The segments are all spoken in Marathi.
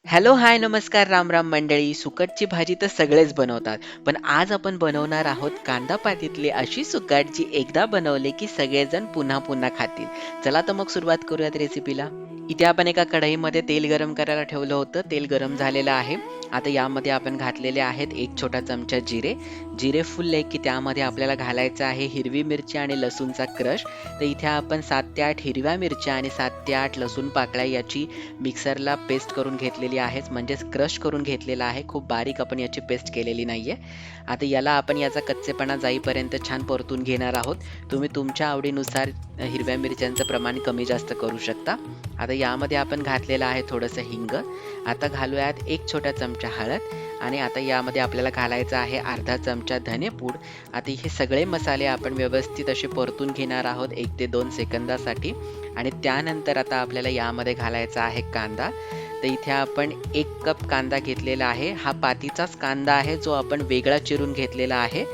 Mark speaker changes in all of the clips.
Speaker 1: हॅलो, हाय, नमस्कार, राम राम मंडळी. सुकटची भाजी तर सगळेच बनवतात. पण आज आपण बनवणार आहोत कांदा पातीतली अशी सुकट जी एकदा बनवले की सगळेजण पुन्हा पुन्हा खातील. चला तर मग सुरुवात करूयात रेसिपीला. इथे आपण एका कढईमध्ये तेल गरम करायला ठेवलं होतं. तेल गरम झालेलं आहे. आता यामध्ये आपण घातलेले आहेत 1 छोटा चमचा जिरे. जिरे फुलले की त्यामध्ये आपल्याला घालायचं आहे हिरवी मिरची आणि लसूणचा क्रश. तर इथे आपण 7 ते 8 हिरव्या मिरच्या आणि 7 ते 8 लसूण पाकळ्या याची मिक्सरला पेस्ट करून घेतलेली आहे, म्हणजेच क्रश करून घेतलेला आहे. खूप बारीक आपण याची पेस्ट केलेली नाहीये. आता याला आपण याचा कच्चेपणा जाईपर्यंत छान परतून घेणार आहोत. तुम्ही तुमच्या आवडीनुसार हिरव्या मिरच्यांचं प्रमाण कमी जास्त करू शकता. आता यामध्ये आपण घातलेलं आहे थोडंसं हिंग. आता घालूयात 1 छोटा चमचा हळद आणि आता यामध्ये आपल्याला घालायचं आहे अर्धा चमचा धनेपूड. आता हे सगळे मसाले आपण व्यवस्थित असे परतून घेणार आहोत 1 ते 2 सेकंदासाठी. आणि त्यानंतर आता आपल्याला यामध्ये घालायचा आहे कांदा. तर इथे आपण 1 कप कांदा घेतलेला आहे. हा पातीचाच कांदा आहे जो आपण वेगळा चिरून घेतलेला आहे.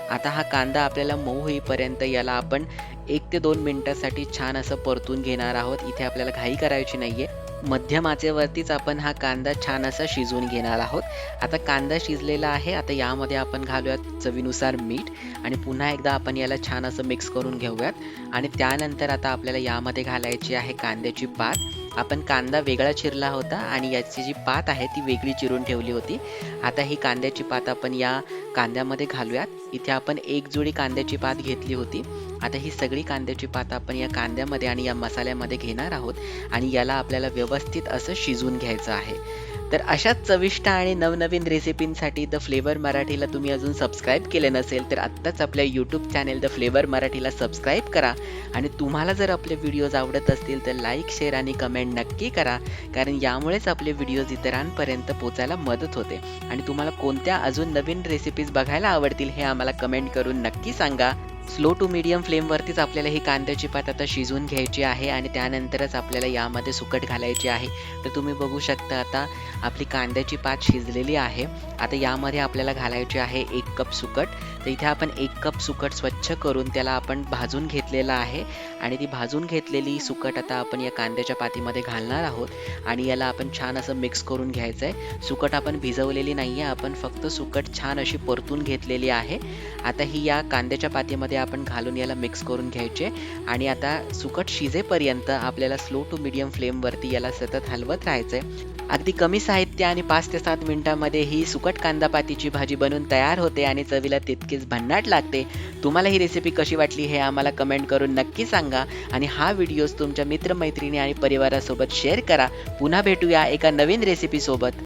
Speaker 1: आता हा कांदा आपल्याला मऊ होईपर्यंत याला आपण 1 ते 2 मिनिटासाठी छान असं परतून घेणार आहोत. इथे आपल्याला घाई करायची नाहीये. मध्यम आचेवरतीच आपण हा कांदा छान असा शिजवून घेणार आहोत. आता कांदा शिजलेला आहे. आता यामध्ये आपण घालूयात चवीनुसार मीठ आणि पुन्हा एकदा आपण याला छान असं मिक्स करून घेऊयात. आणि त्यानंतर आता आपल्याला यामध्ये घालायची आहे कांद्याची पात. आपण कांदा वेगळा चिरला होता आणि याची जी पात आहे ती वेगळी चिरून ठेवली होती. आता ही कांद्याची पात आपण या कांद्यामध्ये घालूयात. इथे आपण 1 जुडी कांद्याची पात घेतली होती. आता ही सगळी कांद्याची पात आपण या कांद्यामध्ये आणि या मसाल्यामध्ये घेणार आहोत आणि याला आपल्याला व्यवस्थित असं शिजवून घ्यायचं आहे. तर अशाच चविष्ट आणि नवनवीन रेसिपींसाठी द फ्लेवर मराठीला तुम्ही अजून सबस्क्राईब केले नसेल तर आत्ताच आपल्या यूट्यूब चॅनेल द फ्लेवर मराठीला सबस्क्राईब करा. आणि तुम्हाला जर आपले व्हिडिओज आवडत असतील तर लाईक, शेअर आणि कमेंट नक्की करा, कारण यामुळेच आपले व्हिडिओज इतरांपर्यंत पोचायला मदत होते. आणि तुम्हाला कोणत्या अजून नवीन रेसिपीज बघायला आवडतील हे आम्हाला कमेंट करून नक्की सांगा. स्लो टू मीडियम फ्लेमवरतीच आपल्याला ही कांद्याची पात आता शिजवून घ्यायची आहे आणि त्यानंतरच आपल्याला यामध्ये सुकट घालायची आहे. तर तुम्ही बघू शकता आता आपली कांद्याची पात शिजलेली आहे. आता यामध्ये आपल्याला घालायची आहे 1 कप सुकट. तर इथे आपण 1 कप सुकट स्वच्छ करून त्याला आपण भाजून घेतलेलं आहे आणि ती भाजून घेतलेली सुकट आता आपण या कांद्याच्या पातीमध्ये घालणार आहोत आणि याला आपण छान असं मिक्स करून घ्यायचं आहे. सुकट आपण भिजवलेली नाही आहे, आपण फक्त सुकट छान अशी परतून घेतलेली आहे. आता ही या कांद्याच्या पातीमध्ये आपण घालून याला मिक्स करून घ्यायचे आणि आता सुकट शिजेपर्यंत आपल्याला स्लो टू मीडियम फ्लेमवरती याला सतत हलवत राहायचंय. अगदी कमी साहित्य आणि 5 ते 7 मिनिटांमध्ये ही सुकट कांदा पातीची भाजी बनून तयार होते आणि चवीला तितकीच भन्नाट लागते. तुम्हाला ही रेसिपी कशी वाटली हे आम्हाला कमेंट करून नक्की सांगा आणि हा व्हिडिओ तुमच्या मित्रमैत्रिणी आणि परिवारासोबत शेअर करा. पुन्हा भेटूया एका नवीन रेसिपी सोबत.